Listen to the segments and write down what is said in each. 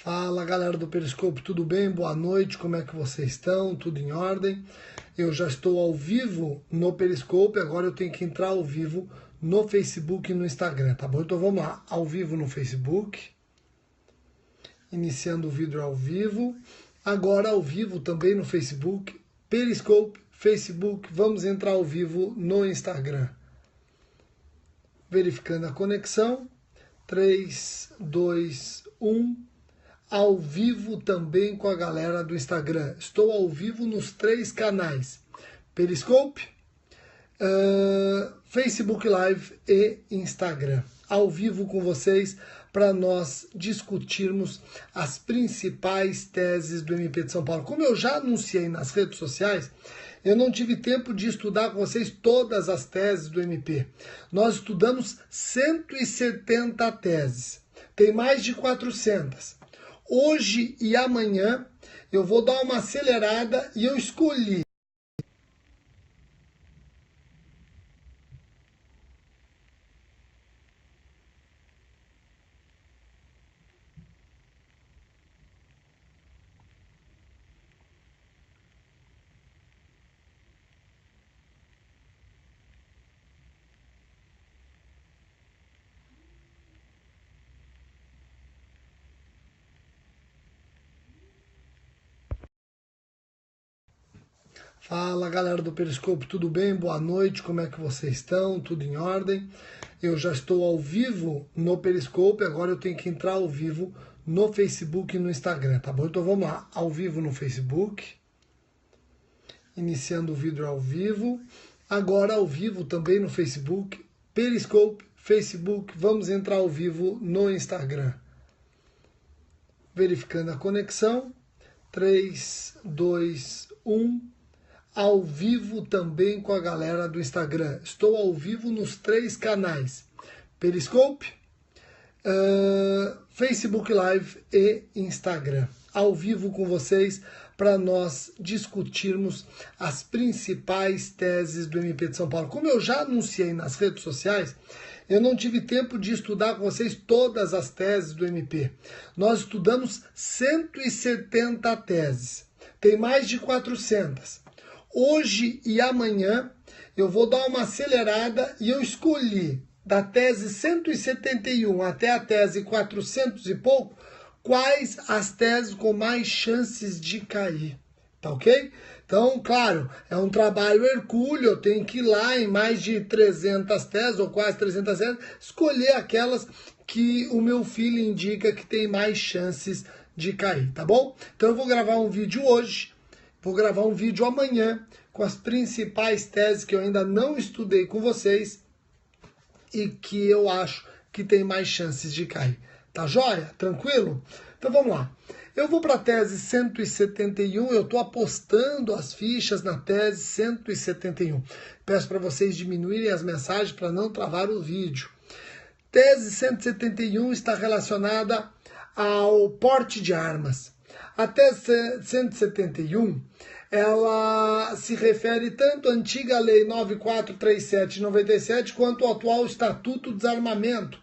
Fala galera do Periscope, tudo bem? Boa noite, como é que vocês estão? Tudo em ordem? Eu já estou ao vivo no Periscope, agora eu tenho que entrar ao vivo no Facebook e no Instagram, tá bom? Então vamos lá, ao vivo no Facebook, iniciando o vídeo ao vivo, agora ao vivo também no Facebook, Periscope, Facebook, vamos entrar ao vivo no Instagram. Verificando a conexão, 3, 2, 1... ao vivo também com a galera do Instagram. Estou ao vivo nos 3 canais. Periscope, Facebook Live e Instagram. Ao vivo com vocês para nós discutirmos as principais teses do MP de São Paulo. Como eu já anunciei nas redes sociais, eu não tive tempo de estudar com vocês todas as teses do MP. Nós estudamos 170 teses. Tem mais de 400. Hoje e amanhã eu vou dar uma acelerada e eu escolhi Fala galera do Periscope, tudo bem? Boa noite, como é que vocês estão? Tudo em ordem? Eu já estou ao vivo no Periscope, agora eu tenho que entrar ao vivo no Facebook e no Instagram, tá bom? Então vamos lá, ao vivo no Facebook, iniciando o vídeo ao vivo, agora ao vivo também no Facebook, Periscope, Facebook, vamos entrar ao vivo no Instagram. Verificando a conexão, 3, 2, 1... ao vivo também com a galera do Instagram. Estou ao vivo nos 3 canais. Periscope, Facebook Live e Instagram. Ao vivo com vocês para nós discutirmos as principais teses do MP de São Paulo. Como eu já anunciei nas redes sociais, eu não tive tempo de estudar com vocês todas as teses do MP. Nós estudamos 170 teses. Tem mais de 400. Hoje e amanhã eu vou dar uma acelerada e eu escolhi da tese 171 até a tese 400 e pouco, quais as teses com mais chances de cair, tá ok? Então, claro, é um trabalho hercúleo, eu tenho que ir lá em mais de 300 teses, ou quase 300 teses, escolher aquelas que o meu filho indica que tem mais chances de cair, tá bom? Então eu vou gravar um vídeo hoje, vou gravar um vídeo amanhã com as principais teses que eu ainda não estudei com vocês e que eu acho que tem mais chances de cair. Tá joia? Tranquilo? Então vamos lá. Eu vou para a tese 171, eu estou apostando as fichas na tese 171. Peço para vocês diminuírem as mensagens para não travar o vídeo. Tese 171 está relacionada ao porte de armas. A tese 171, ela se refere tanto à antiga Lei 9437 de 97 quanto ao atual Estatuto do Desarmamento.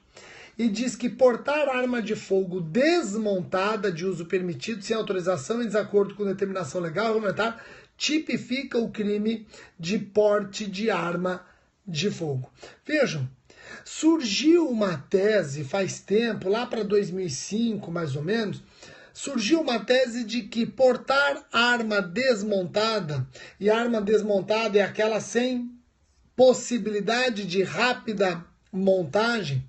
E diz que portar arma de fogo desmontada de uso permitido, sem autorização, em desacordo com determinação legal regulamentar, tipifica o crime de porte de arma de fogo. Vejam, surgiu uma tese faz tempo, lá para 2005 mais ou menos, surgiu uma tese de que portar arma desmontada, e arma desmontada é aquela sem possibilidade de rápida montagem,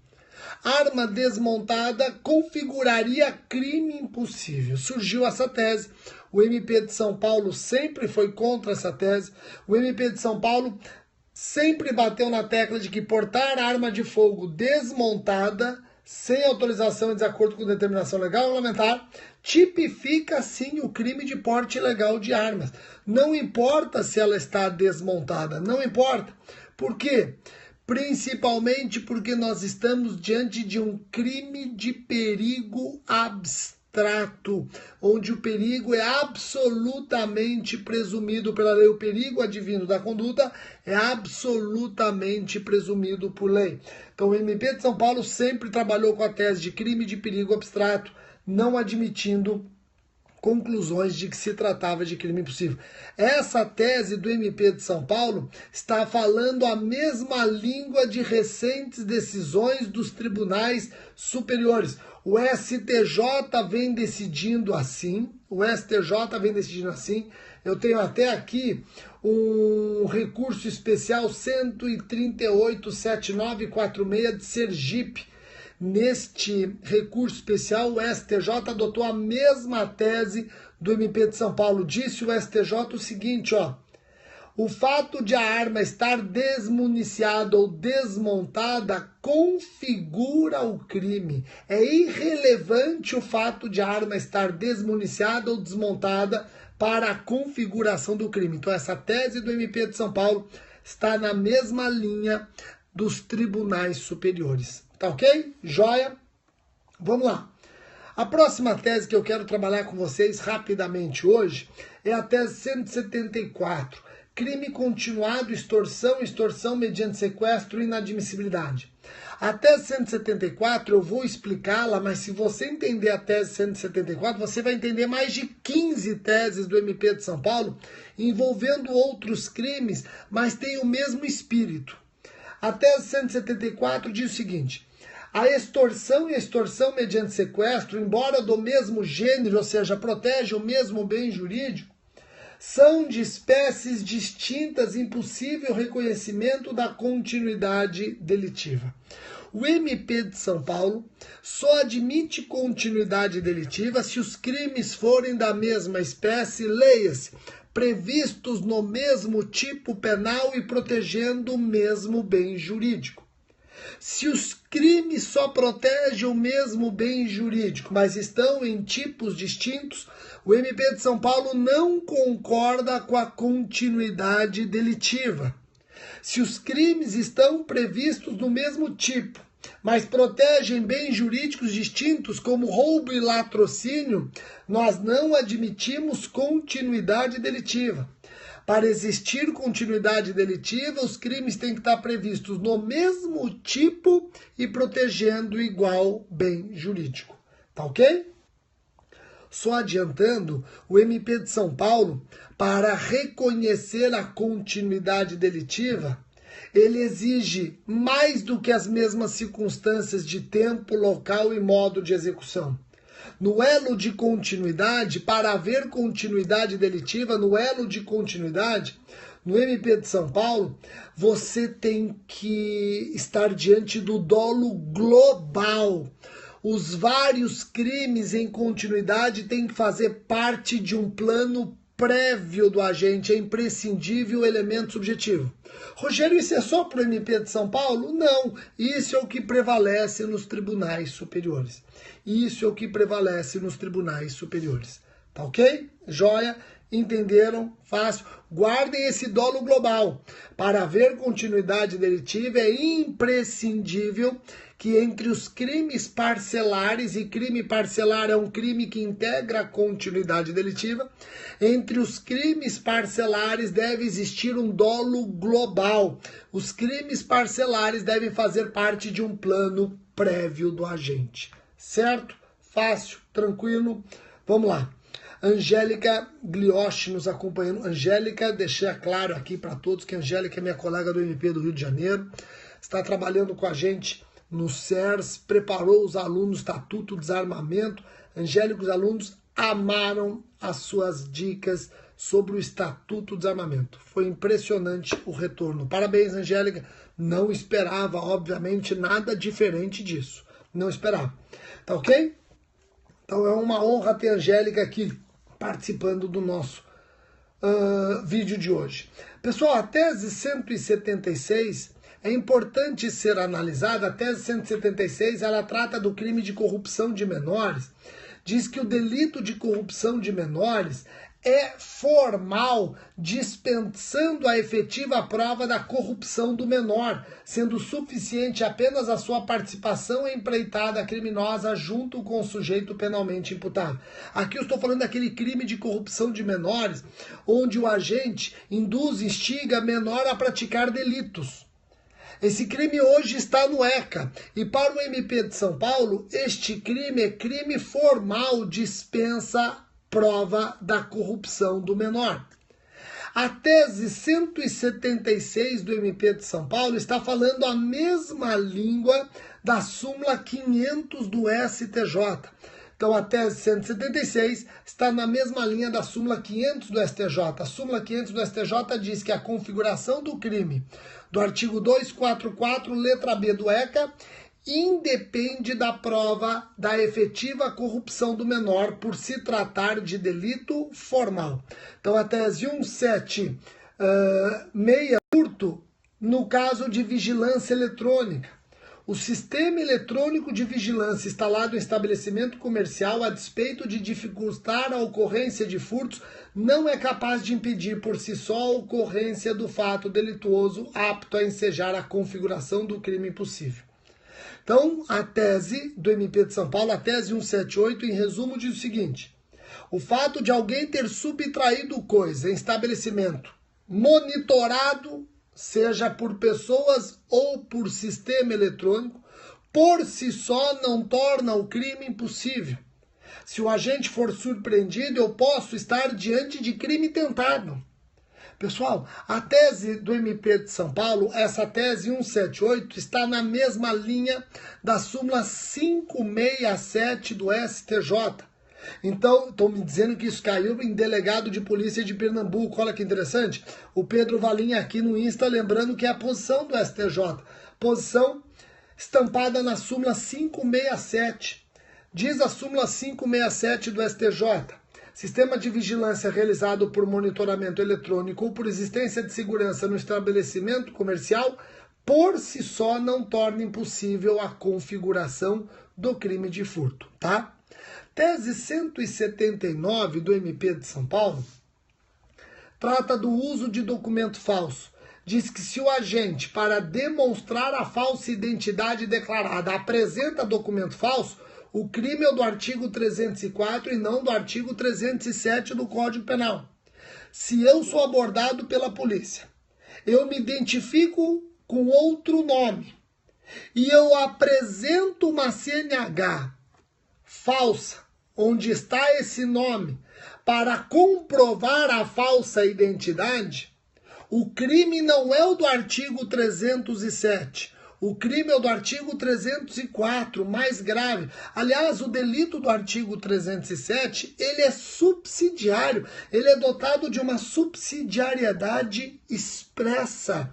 arma desmontada configuraria crime impossível. Surgiu essa tese, o MP de São Paulo sempre foi contra essa tese, o MP de São Paulo sempre bateu na tecla de que portar arma de fogo desmontada, sem autorização em desacordo com determinação legal regulamentar, tipifica sim o crime de porte ilegal de armas. Não importa se ela está desmontada, não importa. Por quê? Principalmente porque nós estamos diante de um crime de perigo abstrato, onde o perigo é absolutamente presumido pela lei. O perigo advindo da conduta é absolutamente presumido por lei. Então o MP de São Paulo sempre trabalhou com a tese de crime de perigo abstrato, não admitindo conclusões de que se tratava de crime impossível. Essa tese do MP de São Paulo está falando a mesma língua de recentes decisões dos tribunais superiores. O STJ vem decidindo assim, Eu tenho até aqui um recurso especial 138.7946 de Sergipe. Neste recurso especial, o STJ adotou a mesma tese do MP de São Paulo. Disse o STJ o seguinte, o fato de a arma estar desmuniciada ou desmontada configura o crime. É irrelevante o fato de a arma estar desmuniciada ou desmontada para a configuração do crime. Então, essa tese do MP de São Paulo está na mesma linha dos tribunais superiores. Tá ok? Joia? Vamos lá. A próxima tese que eu quero trabalhar com vocês rapidamente hoje é a tese 174. Crime continuado, extorsão, extorsão mediante sequestro e inadmissibilidade. A tese 174 eu vou explicá-la, mas se você entender a tese 174, você vai entender mais de 15 teses do MP de São Paulo envolvendo outros crimes, mas tem o mesmo espírito. A tese 174 diz o seguinte: a extorsão e a extorsão mediante sequestro, embora do mesmo gênero, ou seja, protege o mesmo bem jurídico, são de espécies distintas, impossível reconhecimento da continuidade delitiva. O MP de São Paulo só admite continuidade delitiva se os crimes forem da mesma espécie, leia-se, previstos no mesmo tipo penal e protegendo o mesmo bem jurídico. Se os crimes só protegem o mesmo bem jurídico, mas estão em tipos distintos, o MP de São Paulo não concorda com a continuidade delitiva. Se os crimes estão previstos no mesmo tipo, mas protegem bens jurídicos distintos, como roubo e latrocínio, nós não admitimos continuidade delitiva. Para existir continuidade delitiva, os crimes têm que estar previstos no mesmo tipo e protegendo igual bem jurídico. Tá ok? Só adiantando, o MP de São Paulo, para reconhecer a continuidade delitiva, ele exige mais do que as mesmas circunstâncias de tempo, local e modo de execução. No elo de continuidade, para haver continuidade delitiva, no elo de continuidade, no MP de São Paulo, você tem que estar diante do dolo global. Os vários crimes em continuidade têm que fazer parte de um plano prévio do agente, é imprescindível o elemento subjetivo. Rogério, isso é só para o MP de São Paulo? Não, isso é o que prevalece nos tribunais superiores. Isso é o que prevalece nos tribunais superiores. Tá ok? Joia? Entenderam? Fácil. Guardem esse dolo global. Para haver continuidade delitiva é imprescindível que entre os crimes parcelares, e crime parcelar é um crime que integra a continuidade delitiva, entre os crimes parcelares deve existir um dolo global. Os crimes parcelares devem fazer parte de um plano prévio do agente. Certo? Fácil, tranquilo. Vamos lá. Angélica Glioche nos acompanhando. Angélica, deixei claro aqui para todos que a Angélica é minha colega do MP do Rio de Janeiro, está trabalhando com a gente no CERS, preparou os alunos Estatuto do Desarmamento. Angélica, os alunos amaram as suas dicas sobre o Estatuto do Desarmamento. Foi impressionante o retorno. Parabéns, Angélica. Não esperava, obviamente, nada diferente disso. Não esperava. Tá ok? Então é uma honra ter a Angélica aqui participando do nosso vídeo de hoje. Pessoal, a tese 176 é importante ser analisada. A tese 176 ela trata do crime de corrupção de menores. Diz que o delito de corrupção de menores é formal, dispensando a efetiva prova da corrupção do menor, sendo suficiente apenas a sua participação em empreitada criminosa junto com o sujeito penalmente imputado. Aqui eu estou falando daquele crime de corrupção de menores, onde o agente induz, instiga menor a praticar delitos. Esse crime hoje está no ECA. E para o MP de São Paulo, este crime é crime formal, dispensa prova da corrupção do menor. A tese 176 do MP de São Paulo está falando a mesma língua da súmula 500 do STJ. Então, a tese 176 está na mesma linha da súmula 500 do STJ. A súmula 500 do STJ diz que a configuração do crime do artigo 244, letra B do ECA, independe da prova da efetiva corrupção do menor por se tratar de delito formal. Então, a tese 176, furto no caso de vigilância eletrônica. O sistema eletrônico de vigilância instalado em estabelecimento comercial, a despeito de dificultar a ocorrência de furtos, não é capaz de impedir por si só a ocorrência do fato delituoso apto a ensejar a configuração do crime impossível. Então, a tese do MP de São Paulo, a tese 178, em resumo, diz o seguinte: o fato de alguém ter subtraído coisa em estabelecimento monitorado, seja por pessoas ou por sistema eletrônico, por si só não torna o crime impossível. Se o agente for surpreendido, eu posso estar diante de crime tentado. Pessoal, a tese do MP de São Paulo, essa tese 178, está na mesma linha da súmula 567 do STJ. Então, estão me dizendo que isso caiu em delegado de polícia de Pernambuco. Olha que interessante. O Pedro Valim aqui no Insta, lembrando que é a posição do STJ. Posição estampada na súmula 567. Diz a súmula 567 do STJ. Sistema de vigilância realizado por monitoramento eletrônico ou por existência de segurança no estabelecimento comercial, por si só não torna impossível a configuração do crime de furto, tá? Tese 179 do MP de São Paulo trata do uso de documento falso. Diz que se o agente, para demonstrar a falsa identidade declarada, apresenta documento falso, o crime é do artigo 304 e não do artigo 307 do Código Penal. Se eu sou abordado pela polícia, eu me identifico com outro nome e eu apresento uma CNH falsa, onde está esse nome, para comprovar a falsa identidade, o crime não é o do artigo 307. O crime é o do artigo 304, mais grave. Aliás, o delito do artigo 307, ele é subsidiário. Ele é dotado de uma subsidiariedade expressa.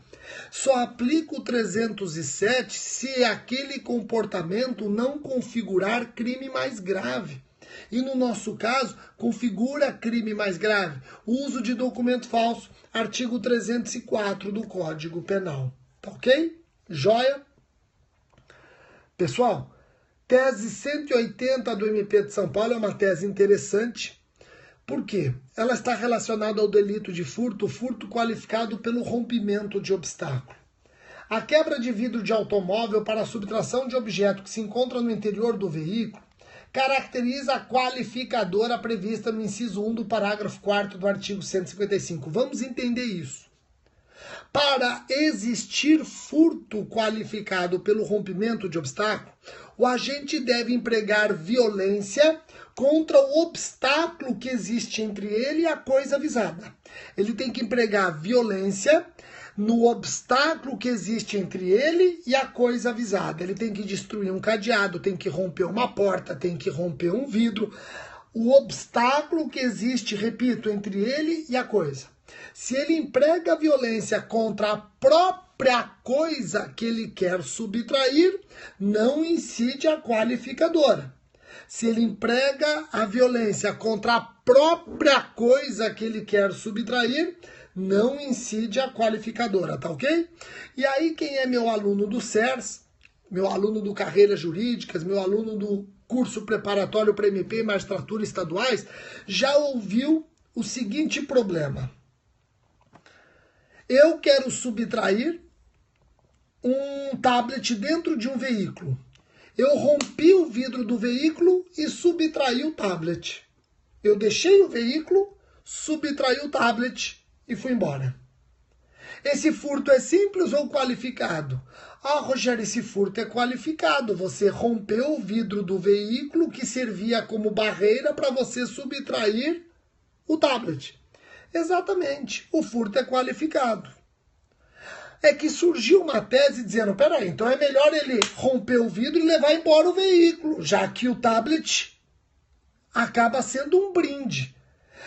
Só aplica o 307 se aquele comportamento não configurar crime mais grave. E no nosso caso, configura crime mais grave. Uso de documento falso, artigo 304 do Código Penal. Tá ok? Joia? Pessoal, tese 180 do MP de São Paulo é uma tese interessante. Por quê? Ela está relacionada ao delito de furto, furto qualificado pelo rompimento de obstáculo. A quebra de vidro de automóvel para a subtração de objeto que se encontra no interior do veículo caracteriza a qualificadora prevista no inciso 1 do parágrafo 4º do artigo 155. Vamos entender isso. Para existir furto qualificado pelo rompimento de obstáculo, o agente deve empregar violência contra o obstáculo que existe entre ele e a coisa visada. Ele tem que empregar violência no obstáculo que existe entre ele e a coisa avisada. Ele tem que destruir um cadeado, tem que romper uma porta, tem que romper um vidro. O obstáculo que existe, repito, entre ele e a coisa. Se ele emprega a violência contra a própria coisa que ele quer subtrair, não incide a qualificadora. Se ele emprega a violência contra a própria coisa que ele quer subtrair, não incide a qualificadora, tá ok? E aí quem é meu aluno do CERS, meu aluno do Carreiras Jurídicas, meu aluno do curso preparatório para MP e magistratura estaduais, já ouviu o seguinte problema. Eu quero subtrair um tablet dentro de um veículo. Eu rompi o vidro do veículo e subtraí o tablet. Eu deixei o veículo, subtraí o tablet e fui embora. Esse furto é simples ou qualificado? Ah, Rogério, esse furto é qualificado. Você rompeu o vidro do veículo que servia como barreira para você subtrair o tablet. Exatamente, o furto é qualificado. É que surgiu uma tese dizendo, peraí, então é melhor ele romper o vidro e levar embora o veículo, já que o tablet acaba sendo um brinde.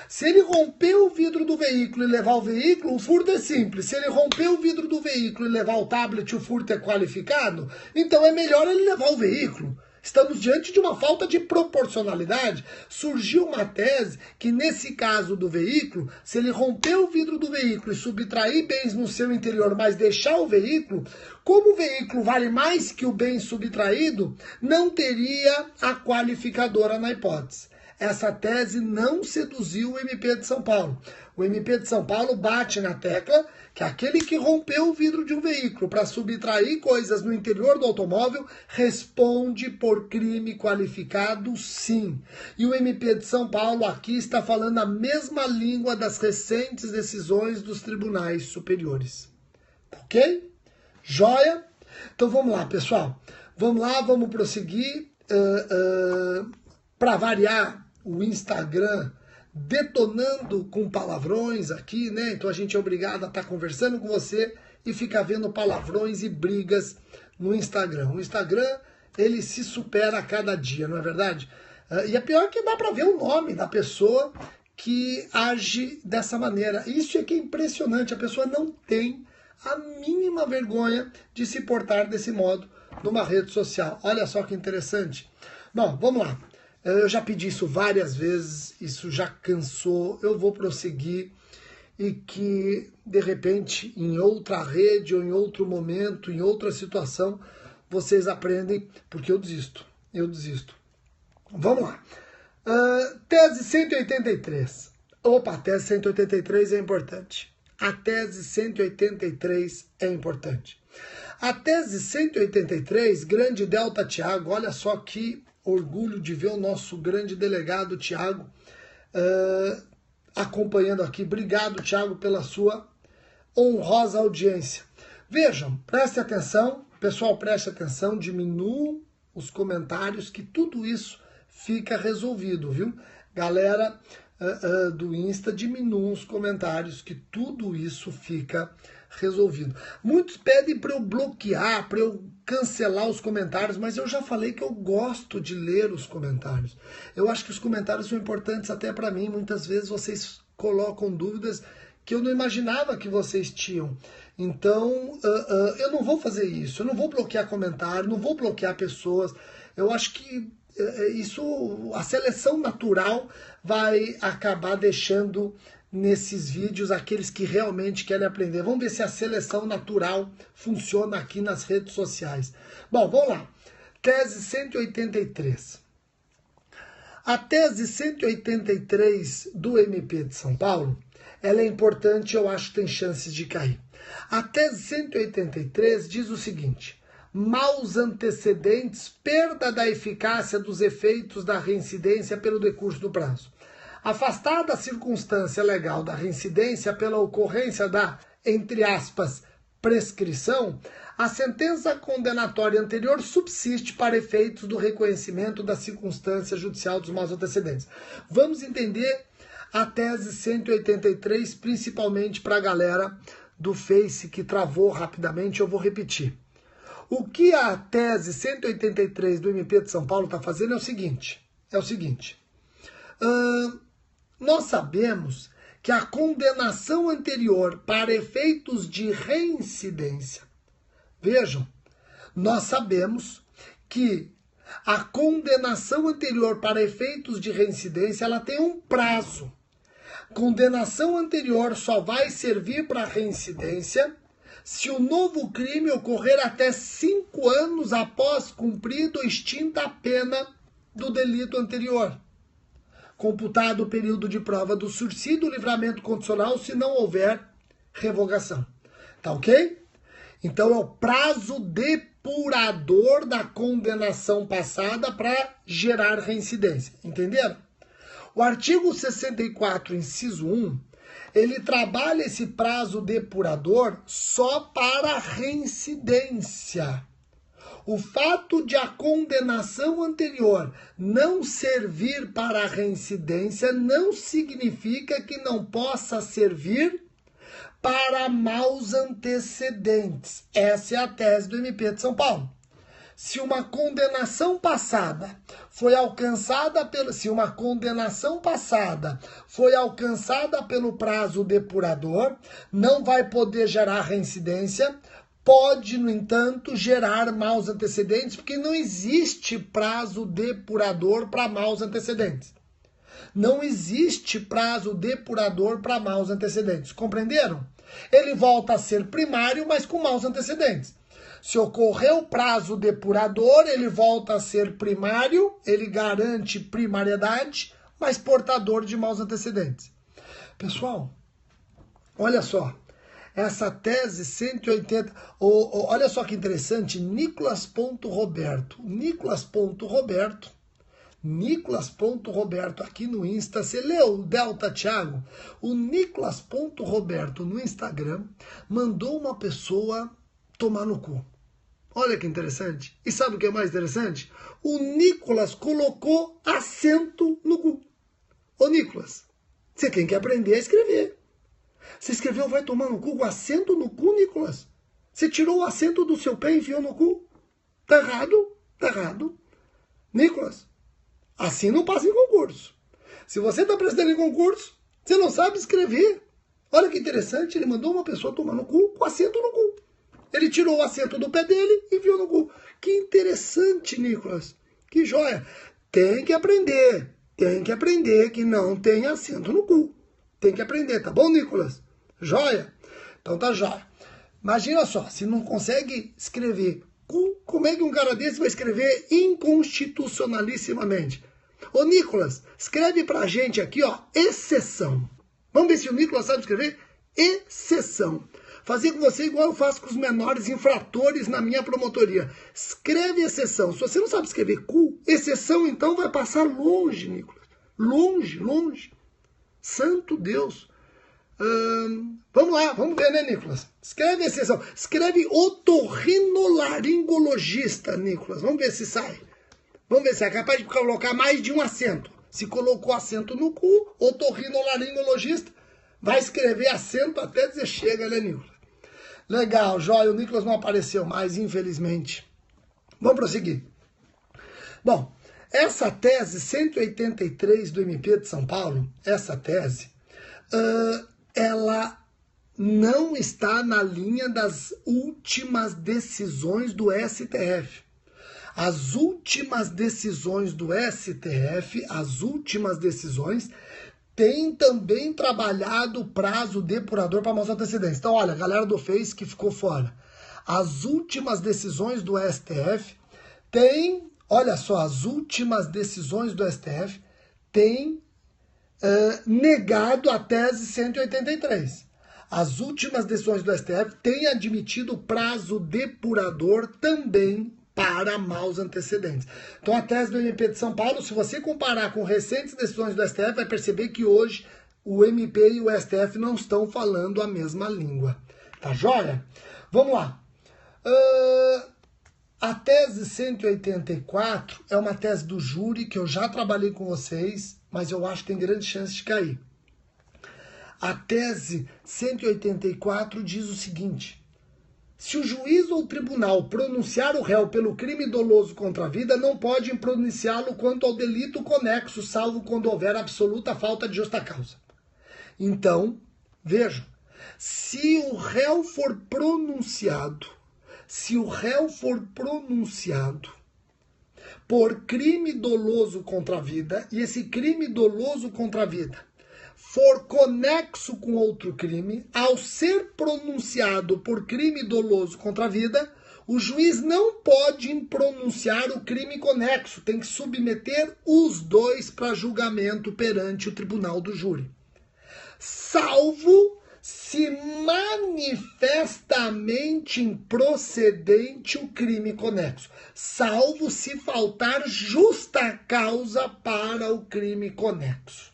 Se ele romper o vidro do veículo e levar o veículo, o furto é simples. Se ele romper o vidro do veículo e levar o tablet, o furto é qualificado, então é melhor ele levar o veículo. Estamos diante de uma falta de proporcionalidade. Surgiu uma tese que, nesse caso do veículo, se ele romper o vidro do veículo e subtrair bens no seu interior, mas deixar o veículo, como o veículo vale mais que o bem subtraído, não teria a qualificadora na hipótese. Essa tese não seduziu o MP de São Paulo. O MP de São Paulo bate na tecla que aquele que rompeu o vidro de um veículo para subtrair coisas no interior do automóvel responde por crime qualificado, sim. E o MP de São Paulo aqui está falando a mesma língua das recentes decisões dos tribunais superiores. Tá ok? Joia? Então vamos lá, pessoal. Vamos lá, vamos prosseguir. Para variar, o Instagram detonando com palavrões aqui, né? Então a gente é obrigado a estar conversando com você e ficar vendo palavrões e brigas no Instagram. O Instagram, ele se supera a cada dia, não é verdade? E é pior que dá para ver o nome da pessoa que age dessa maneira. Isso é que é impressionante, a pessoa não tem a mínima vergonha de se portar desse modo numa rede social. Olha só que interessante. Bom, vamos lá. Eu já pedi isso várias vezes, isso já cansou, eu vou prosseguir e que, de repente, em outra rede ou em outro momento, em outra situação, vocês aprendem, porque eu desisto. Vamos lá. Tese 183. Opa, a tese 183 é importante. A tese 183 é importante. A tese 183, grande Delta Thiago, olha só que orgulho de ver o nosso grande delegado Thiago acompanhando aqui. Obrigado, Thiago, pela sua honrosa audiência. Vejam, preste atenção, pessoal, preste atenção, diminuam os comentários que tudo isso fica resolvido, viu? Galera do Insta, diminuam os comentários que tudo isso fica resolvido. Muitos pedem para eu bloquear, para eu cancelar os comentários, mas eu já falei que eu gosto de ler os comentários. Eu acho que os comentários são importantes até para mim. Muitas vezes vocês colocam dúvidas que eu não imaginava que vocês tinham. Então, eu não vou fazer isso. Eu não vou bloquear comentário, não vou bloquear pessoas. Eu acho que isso, a seleção natural vai acabar deixando nesses vídeos aqueles que realmente querem aprender. Vamos ver se a seleção natural funciona aqui nas redes sociais. Bom, vamos lá. Tese 183. A tese 183 do MP de São Paulo, ela é importante, eu acho que tem chances de cair. A tese 183 diz o seguinte: maus antecedentes, perda da eficácia dos efeitos da reincidência pelo decurso do prazo. Afastada a circunstância legal da reincidência pela ocorrência da, entre aspas, prescrição, a sentença condenatória anterior subsiste para efeitos do reconhecimento da circunstância judicial dos maus antecedentes. Vamos entender a tese 183, principalmente para a galera do Face que travou rapidamente, eu vou repetir. O que a tese 183 do MP de São Paulo está fazendo é o seguinte, nós sabemos que a condenação anterior para efeitos de reincidência, vejam, nós sabemos que a condenação anterior para efeitos de reincidência, ela tem um prazo. Condenação anterior só vai servir para reincidência se o novo crime ocorrer até 5 anos após cumprido ou extinta a pena do delito anterior. Computado o período de prova do sursi do livramento condicional se não houver revogação. Tá ok? Então é o prazo depurador da condenação passada para gerar reincidência. Entenderam? O artigo 64, inciso 1, ele trabalha esse prazo depurador só para reincidência. O fato de a condenação anterior não servir para a reincidência não significa que não possa servir para maus antecedentes. Essa é a tese do MP de São Paulo. Se uma condenação passada foi alcançada pelo prazo depurador, não vai poder gerar reincidência. Pode, no entanto, gerar maus antecedentes, porque não existe prazo depurador para maus antecedentes. Não existe prazo depurador para maus antecedentes. Compreenderam? Ele volta a ser primário, mas com maus antecedentes. Se ocorreu prazo depurador, ele volta a ser primário, ele garante primariedade, mas portador de maus antecedentes. Pessoal, olha só. Essa tese 180, olha só que interessante, Nicolas.Roberto, aqui no Insta, você leu o Delta Thiago? O Nicolas.Roberto no Instagram mandou uma pessoa tomar no cu. Olha que interessante. E sabe o que é mais interessante? O Nicolas colocou acento no cu. Ô Nicolas, você tem que aprender a escrever. Você escreveu vai tomar no cu com acento no cu, Nicolas? Você tirou o acento do seu pé e enfiou no cu? Tá errado, tá errado. Nicolas, assim não passa em concurso. Se você está prestando em concurso, você não sabe escrever. Olha que interessante, ele mandou uma pessoa tomar no cu com acento no cu. Ele tirou o acento do pé dele e enfiou no cu. Que interessante, Nicolas. Que joia. Tem que aprender que não tem acento no cu. Tem que aprender, tá bom, Nicolas? Joia? Então tá joia. Imagina só, se não consegue escrever, como é que um cara desse vai escrever inconstitucionalissimamente? Ô, Nicolas, escreve pra gente aqui, ó, exceção. Vamos ver se o Nicolas sabe escrever exceção. Fazer com você igual eu faço com os menores infratores na minha promotoria. Escreve exceção. Se você não sabe escrever exceção, então vai passar longe, Nicolas. Longe, longe. Santo Deus. Vamos lá, vamos ver, né, Nicolas? Escreve exceção. Escreve otorrinolaringologista, Nicolas. Vamos ver se sai. Vamos ver se é capaz de colocar mais de um acento. Se colocou acento no cu, otorrinolaringologista, vai escrever acento até dizer chega, né, Nicolas? Legal, joia. O Nicolas não apareceu mais, infelizmente. Vamos prosseguir. Bom, essa tese 183 do MP de São Paulo, essa tese, ela não está na linha das últimas decisões do STF. As últimas decisões do STF, têm também trabalhado o prazo depurador para maus antecedentes. Então, olha, a galera do Face que ficou fora. As últimas decisões do STF têm... Olha só, as últimas decisões do STF têm negado a tese 183. As últimas decisões do STF têm admitido o prazo depurador também para maus antecedentes. Então a tese do MP de São Paulo, se você comparar com recentes decisões do STF, vai perceber que hoje o MP e o STF não estão falando a mesma língua. Tá joia? Vamos lá. A tese 184 é uma tese do júri que eu já trabalhei com vocês, mas eu acho que tem grande chance de cair. A tese 184 diz o seguinte: se o juiz ou o tribunal pronunciar o réu pelo crime doloso contra a vida, não pode pronunciá-lo quanto ao delito conexo, salvo quando houver absoluta falta de justa causa. Então, vejam, se o réu for pronunciado por crime doloso contra a vida, e esse crime doloso contra a vida for conexo com outro crime, ao ser pronunciado por crime doloso contra a vida, o juiz não pode pronunciar o crime conexo, tem que submeter os dois para julgamento perante o tribunal do júri. Salvo se manifestamente improcedente o crime conexo, salvo se faltar justa causa para o crime conexo.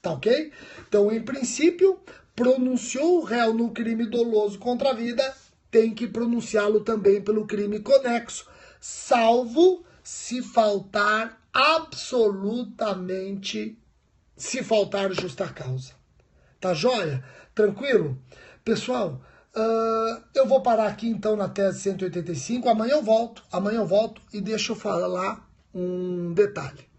Tá ok? Então, em princípio, pronunciou o réu no crime doloso contra a vida, tem que pronunciá-lo também pelo crime conexo, salvo se faltar absolutamente, se faltar justa causa. Tá joia? Tranquilo? Pessoal, eu vou parar aqui então na tese 185, amanhã eu volto e deixa eu falar um detalhe.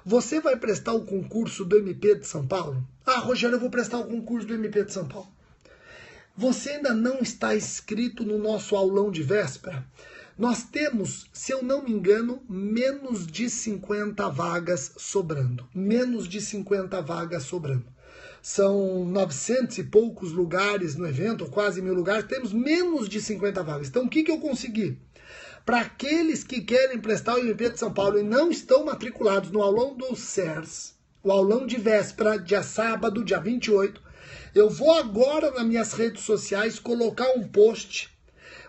Você vai prestar o concurso do MP de São Paulo? Ah, Rogério, eu vou prestar o concurso do MP de São Paulo. Você ainda não está inscrito no nosso aulão de véspera? Nós temos, se eu não me engano, menos de 50 vagas sobrando. Menos de 50 vagas sobrando. São 900 e poucos lugares no evento, quase 1000 lugares, temos menos de 50 vagas. Então, o que eu consegui? Para aqueles que querem prestar o MP de São Paulo e não estão matriculados no aulão do SERS, o aulão de véspera, dia sábado, dia 28, eu vou agora nas minhas redes sociais colocar um post.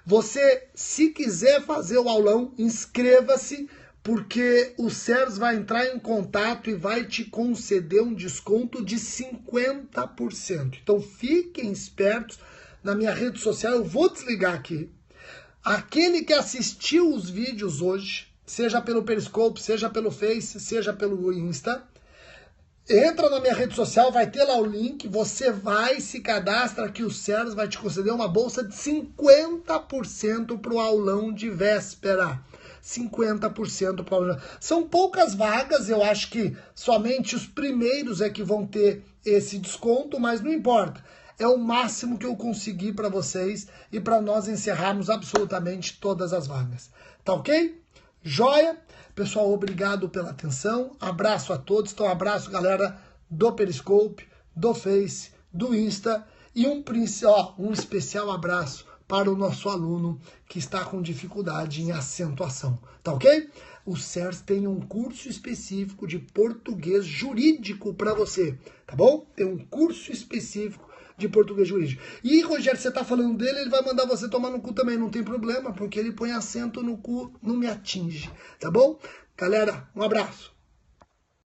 Você, se quiser fazer o aulão, inscreva-se, porque o SERS vai entrar em contato e vai te conceder um desconto de 50%. Então fiquem espertos na minha rede social, eu vou desligar aqui. Aquele que assistiu os vídeos hoje, seja pelo Periscope, seja pelo Face, seja pelo Insta, entra na minha rede social, vai ter lá o link, você vai, se cadastra que o SERS vai te conceder uma bolsa de 50% para o aulão de véspera. 50% para o aulão. São poucas vagas, eu acho que somente os primeiros é que vão ter esse desconto, mas não importa. É o máximo que eu consegui para vocês e para nós encerrarmos absolutamente todas as vagas. Tá ok? Joia? Pessoal, obrigado pela atenção. Abraço a todos. Então, abraço, galera do Periscope, do Face, do Insta. E um especial abraço para o nosso aluno que está com dificuldade em acentuação. Tá ok? O SERS tem um curso específico de português jurídico para você. Tá bom? Tem um curso específico de português jurídico. E, Rogério, você tá falando dele, ele vai mandar você tomar no cu também, não tem problema, porque ele põe acento no cu, não me atinge, tá bom? Galera, um abraço.